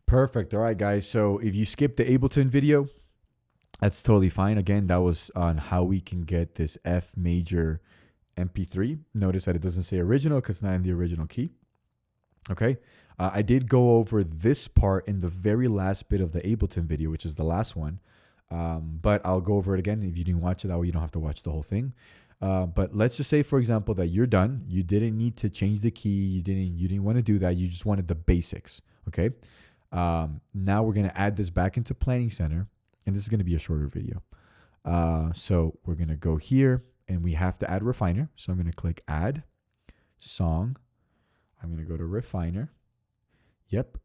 Perfect. All right, guys. So if you skip the Ableton video, that's totally fine. Again, that was on how we can get this F major MP3. Notice that it doesn't say original because it's not in the original key. Okay. I did go over this part in the very last bit of the Ableton video, which is the last one. But I'll go over it again. If you didn't watch it, that way you don't have to watch the whole thing. But let's just say, for example, that you're done. You didn't need to change the key. You didn't want to do that. You just wanted the basics. Okay. Now we're going to add this back into Planning Center, and this is going to be a shorter video. So we're going to go here, and we have to add Refiner. So I'm going to click Add Song. I'm going to go to Refiner. Yep,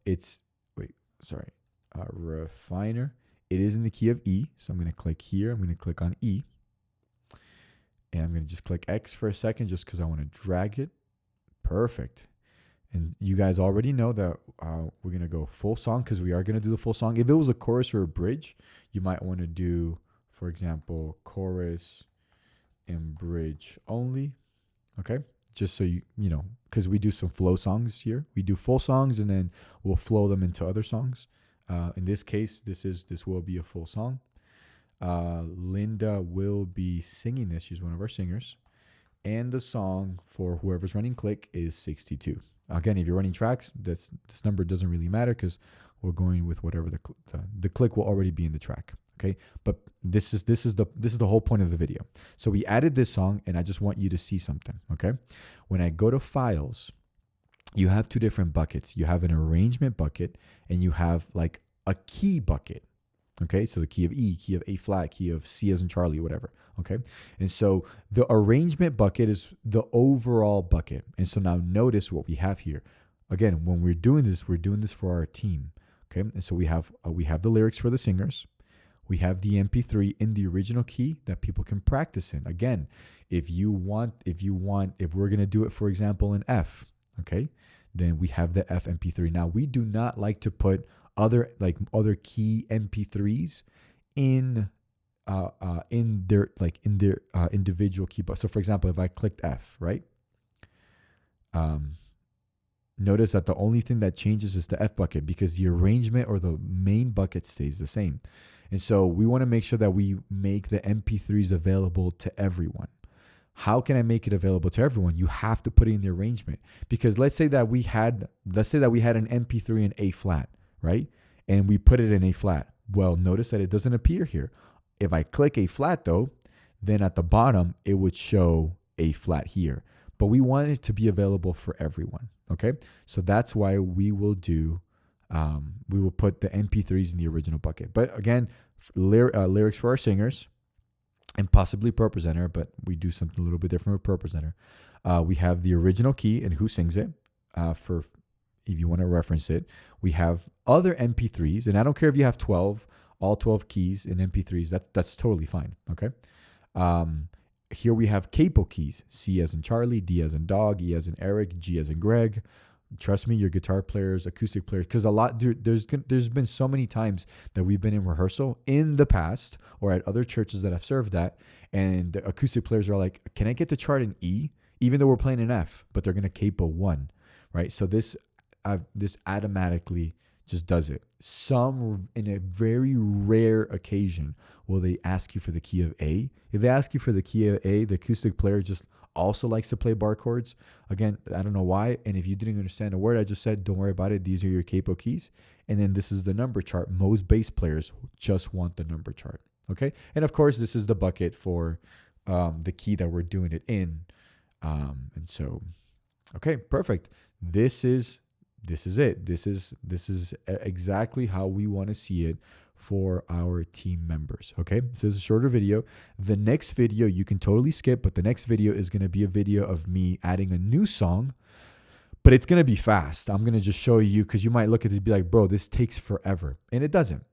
Refiner. It is in the key of E. So I'm going to click here. I'm going to click on E. And I'm going to just click X for a second just because I want to drag it. Perfect. And you guys already know that we're going to go full song because we are going to do the full song. If it was a chorus or a bridge, you might want to do, for example, chorus and bridge only. Okay. Just so you know, because we do some flow songs here. We do full songs and then we'll flow them into other songs. In this case, this will be a full song. Linda will be singing this. She's one of our singers. And the song for whoever's running click is 62. Again, if you're running tracks, this number doesn't really matter because we're going with whatever the click will already be in the track. Okay, but this is the whole point of the video. So we added this song, and I just want you to see something. Okay, when I go to Files, you have two different buckets. You have an arrangement bucket, and you have like a key bucket. Okay, so the key of E, key of A flat, key of C as in Charlie, whatever. Okay, and so the arrangement bucket is the overall bucket. And so now notice what we have here. Again, when we're doing this for our team. Okay, and so we have the lyrics for the singers. We have the MP3 in the original key that people can practice in. Again, if we're gonna do it, for example, in F, okay, then we have the F MP3. Now we do not like to put other key MP3s in their individual key. So for example, if I clicked F, right? Notice that the only thing that changes is the F bucket because the arrangement or the main bucket stays the same. And so we want to make sure that we make the MP3s available to everyone. How can I make it available to everyone? You have to put it in the arrangement because let's say that we had an MP3 in A flat, right? And we put it in A flat. Well, notice that it doesn't appear here. If I click A flat though, then at the bottom, it would show A flat here. But we want it to be available for everyone, okay? So that's why we will put the MP3s in the original bucket. But again, lyrics for our singers and possibly Per Presenter, but we do something a little bit different with Per Presenter. We have the original key and who sings it for if you want to reference it. We have other MP3s, and I don't care if you have all 12 keys in MP3s. That's totally fine, okay? Here we have capo keys, C as in Charlie, D as in dog, E as in Eric, G as in Greg. Trust me, your guitar players, acoustic players, because there's been so many times that we've been in rehearsal in the past or at other churches that I've served at, and the acoustic players are like, can I get the chart in E? Even though we're playing in F, but they're going to capo 1, right? So this automatically just does it. Some, in a very rare occasion, will they ask you for the key of A. If they ask you for the key of A, the acoustic player just also likes to play bar chords. Again, I don't know why. And if you didn't understand a word I just said, don't worry about it. These are your capo keys. And then this is the number chart. Most bass players just want the number chart. Okay. And of course, this is the bucket for the key that we're doing it in. And so, okay, perfect. This is it. This is exactly how we want to see it for our team members. Okay, so it's a shorter video. The next video you can totally skip, but the next video is going to be a video of me adding a new song, but it's going to be fast. I'm going to just show you because you might look at this and be like, bro, this takes forever. And it doesn't.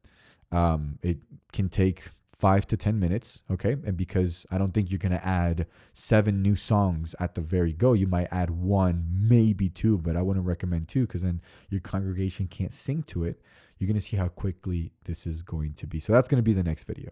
It can take 5 to 10 minutes, okay? And because I don't think you're going to add 7 new songs at the very go, you might add 1, maybe 2, but I wouldn't recommend 2 because then your congregation can't sing to it. You're going to see how quickly this is going to be. So that's going to be the next video.